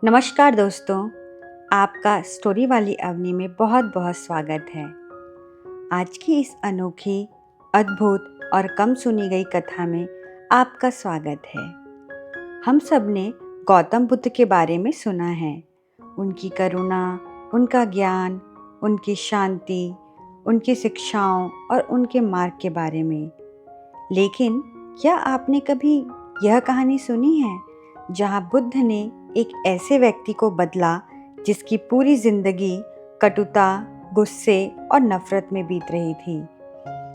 नमस्कार दोस्तों, आपका स्टोरी वाली अवनी में बहुत बहुत स्वागत है। आज की इस अनोखी, अद्भुत और कम सुनी गई कथा में आपका स्वागत है। हम सब ने गौतम बुद्ध के बारे में सुना है, उनकी करुणा, उनका ज्ञान, उनकी शांति, उनकी शिक्षाओं और उनके मार्ग के बारे में। लेकिन क्या आपने कभी यह कहानी सुनी है जहाँ बुद्ध ने एक ऐसे व्यक्ति को बदला जिसकी पूरी जिंदगी कटुता, गुस्से और नफरत में बीत रही थी?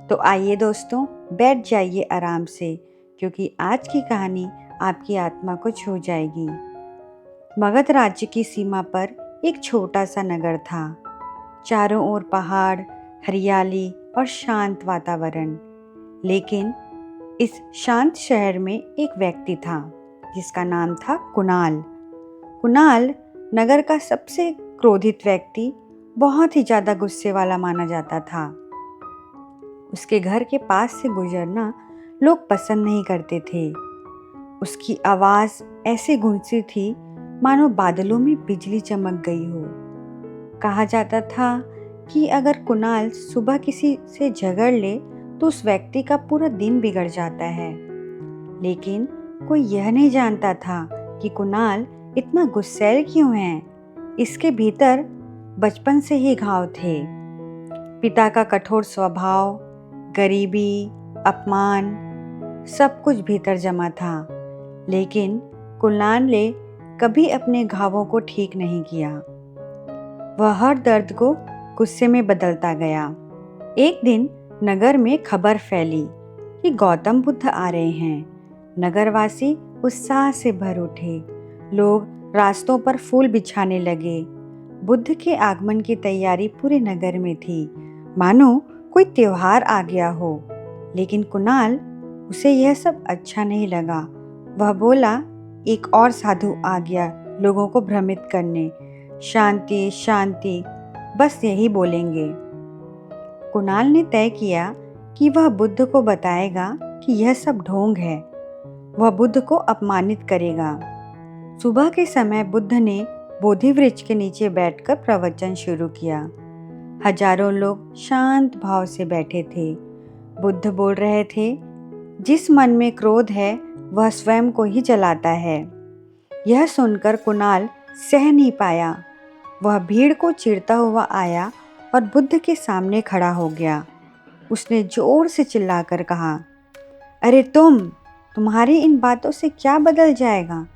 तो आइए दोस्तों, बैठ जाइए आराम से, क्योंकि आज की कहानी आपकी आत्मा को छू जाएगी। मगध राज्य की सीमा पर एक छोटा सा नगर था। चारों ओर पहाड़, हरियाली और शांत वातावरण। लेकिन इस शांत शहर में एक व्यक्ति था जिसका नाम था कुणाल। कुणाल नगर का सबसे क्रोधित व्यक्ति, बहुत ही ज्यादा गुस्से वाला माना जाता था। उसके घर के पास से गुजरना लोग पसंद नहीं करते थे। उसकी आवाज ऐसे गूंजती थी मानो बादलों में बिजली चमक गई हो। कहा जाता था कि अगर कुणाल सुबह किसी से झगड़ ले तो उस व्यक्ति का पूरा दिन बिगड़ जाता है। लेकिन कोई यह नहीं जानता था कि कुणाल इतना गुस्सैल क्यों है। इसके भीतर बचपन से ही घाव थे। पिता का कठोर स्वभाव, गरीबी, अपमान, सब कुछ भीतर जमा था। लेकिन कुणाल ने कभी अपने घावों को ठीक नहीं किया। वह हर दर्द को गुस्से में बदलता गया। एक दिन नगर में खबर फैली कि गौतम बुद्ध आ रहे हैं। नगरवासी उत्साह से भर उठे। लोग रास्तों पर फूल बिछाने लगे। बुद्ध के आगमन की तैयारी पूरे नगर में थी, मानो कोई त्योहार आ गया हो। लेकिन कुणाल, उसे यह सब अच्छा नहीं लगा। वह बोला, एक और साधु आ गया लोगों को भ्रमित करने। शांति शांति, बस यही बोलेंगे। कुणाल ने तय किया कि वह बुद्ध को बताएगा कि यह सब ढोंग है। वह बुद्ध को अपमानित करेगा। सुबह के समय बुद्ध ने बोधि वृक्ष के नीचे बैठकर प्रवचन शुरू किया। हजारों लोग शांत भाव से बैठे थे। बुद्ध बोल रहे थे, जिस मन में क्रोध है वह स्वयं को ही जलाता है। यह सुनकर कुणाल सह नहीं पाया। वह भीड़ को चीरता हुआ आया और बुद्ध के सामने खड़ा हो गया। उसने जोर से चिल्लाकर कहा, अरे तुम्हारी इन बातों से क्या बदल जाएगा?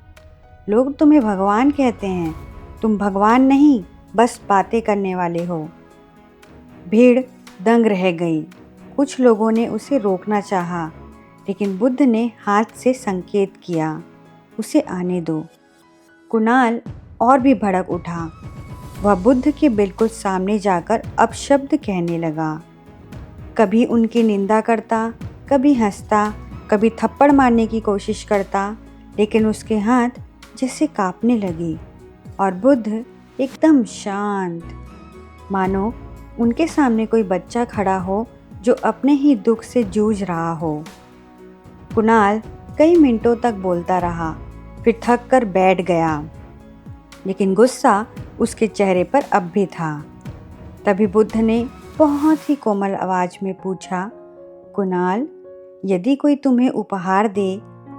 लोग तुम्हें भगवान कहते हैं, तुम भगवान नहीं, बस बातें करने वाले हो। भीड़ दंग रह गई। कुछ लोगों ने उसे रोकना चाहा, लेकिन बुद्ध ने हाथ से संकेत किया, उसे आने दो। कुणाल और भी भड़क उठा। वह बुद्ध के बिल्कुल सामने जाकर अपशब्द कहने लगा। कभी उनकी निंदा करता, कभी हंसता, कभी थप्पड़ मारने की कोशिश करता, लेकिन उसके हाथ जैसे कांपने लगे और बुद्ध एकदम शांत, मानो उनके सामने कोई बच्चा खड़ा हो जो अपने ही दुख से जूझ रहा हो। कुणाल कई मिनटों तक बोलता रहा, फिर थक कर बैठ गया, लेकिन गुस्सा उसके चेहरे पर अब भी था। तभी बुद्ध ने बहुत ही कोमल आवाज में पूछा, कुणाल, यदि कोई तुम्हें उपहार दे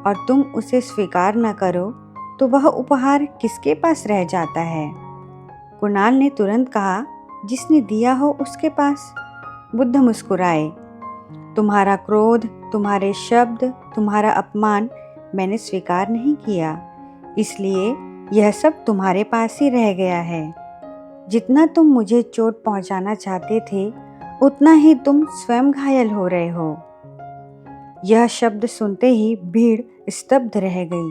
और तुम उसे स्वीकार न करो तो वह उपहार किसके पास रह जाता है? कुणाल ने तुरंत कहा, जिसने दिया हो उसके पास। बुद्ध मुस्कुराए, तुम्हारा क्रोध, तुम्हारे शब्द, तुम्हारा अपमान मैंने स्वीकार नहीं किया, इसलिए यह सब तुम्हारे पास ही रह गया है। जितना तुम मुझे चोट पहुंचाना चाहते थे, उतना ही तुम स्वयं घायल हो रहे हो। यह शब्द सुनते ही भीड़ स्तब्ध रह गई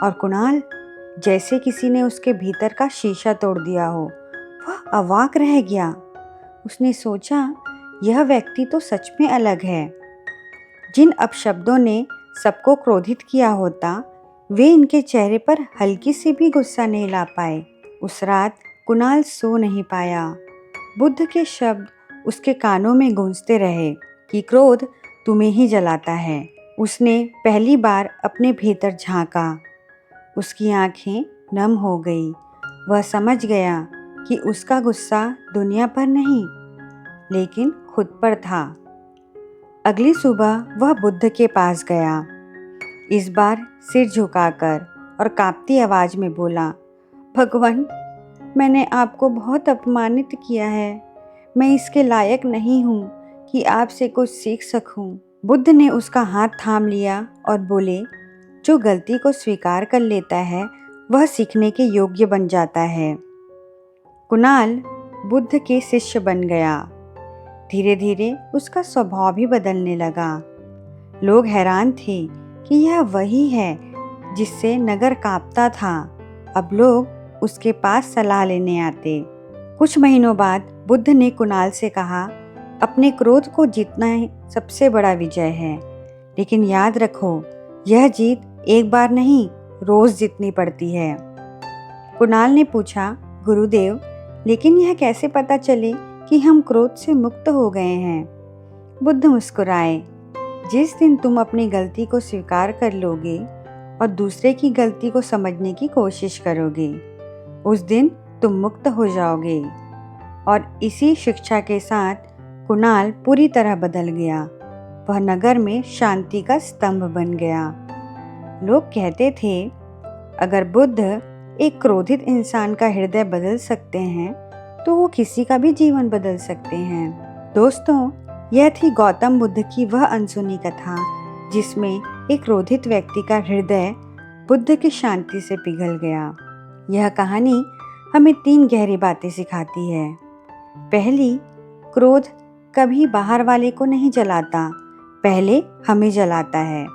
और कुणाल, जैसे किसी ने उसके भीतर का शीशा तोड़ दिया हो, वह अवाक रह गया। उसने सोचा, यह व्यक्ति तो सच में अलग है। जिन अपशब्दों ने सबको क्रोधित किया होता, वे इनके चेहरे पर हल्की सी भी गुस्सा नहीं ला पाए। उस रात कुणाल सो नहीं पाया। बुद्ध के शब्द उसके कानों में गूंजते रहे कि क्रोध तुम्हें ही जलाता है। उसने पहली बार अपने भीतर झांका। उसकी आंखें नम हो गई। वह समझ गया कि उसका गुस्सा दुनिया पर नहीं, लेकिन खुद पर था। अगली सुबह वह बुद्ध के पास गया, इस बार सिर झुकाकर और कांपती आवाज में बोला, भगवान, मैंने आपको बहुत अपमानित किया है। मैं इसके लायक नहीं हूँ कि आपसे कुछ सीख सकूं। बुद्ध ने उसका हाथ थाम लिया और बोले, जो गलती को स्वीकार कर लेता है वह सीखने के योग्य बन जाता है। कुणाल बुद्ध के शिष्य बन गया। धीरे धीरे उसका स्वभाव भी बदलने लगा। लोग हैरान थे कि यह वही है जिससे नगर कांपता था। अब लोग उसके पास सलाह लेने आते। कुछ महीनों बाद बुद्ध ने कुणाल से कहा, अपने क्रोध को जीतना सबसे बड़ा विजय है, लेकिन याद रखो, यह जीत एक बार नहीं, रोज जीतनी पड़ती है। कुणाल ने पूछा, गुरुदेव, लेकिन यह कैसे पता चले कि हम क्रोध से मुक्त हो गए हैं? बुद्ध मुस्कुराए, जिस दिन तुम अपनी गलती को स्वीकार कर लोगे और दूसरे की गलती को समझने की कोशिश करोगे, उस दिन तुम मुक्त हो जाओगे। और इसी शिक्षा के साथ कुणाल पूरी तरह बदल गया। वह नगर में शांति का स्तंभ बन गया। लोग कहते थे, अगर बुद्ध एक क्रोधित इंसान का हृदय बदल सकते हैं तो वो किसी का भी जीवन बदल सकते हैं। दोस्तों, यह थी गौतम बुद्ध की वह अनसुनी कथा जिसमें एक क्रोधित व्यक्ति का हृदय बुद्ध की शांति से पिघल गया। यह कहानी हमें 3 गहरी बातें सिखाती है। पहली, क्रोध कभी बाहर वाले को नहीं जलाता, पहले हमें जलाता है।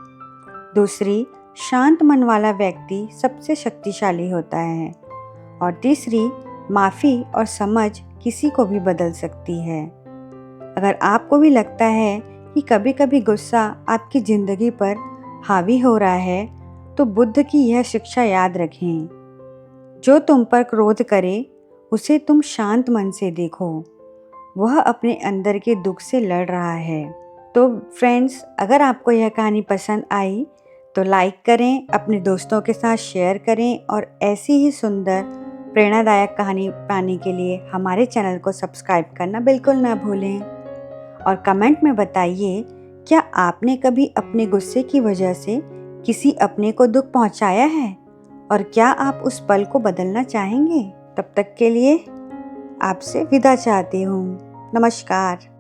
दूसरी, शांत मन वाला व्यक्ति सबसे शक्तिशाली होता है। और तीसरी, माफ़ी और समझ किसी को भी बदल सकती है। अगर आपको भी लगता है कि कभी कभी गुस्सा आपकी ज़िंदगी पर हावी हो रहा है, तो बुद्ध की यह शिक्षा याद रखें, जो तुम पर क्रोध करे उसे तुम शांत मन से देखो, वह अपने अंदर के दुख से लड़ रहा है। तो फ्रेंड्स, अगर आपको यह कहानी पसंद आई तो लाइक करें, अपने दोस्तों के साथ शेयर करें और ऐसी ही सुंदर प्रेरणादायक कहानी पाने के लिए हमारे चैनल को सब्सक्राइब करना बिल्कुल ना भूलें। और कमेंट में बताइए, क्या आपने कभी अपने गुस्से की वजह से किसी अपने को दुख पहुंचाया है और क्या आप उस पल को बदलना चाहेंगे? तब तक के लिए आपसे विदा चाहती हूँ। नमस्कार।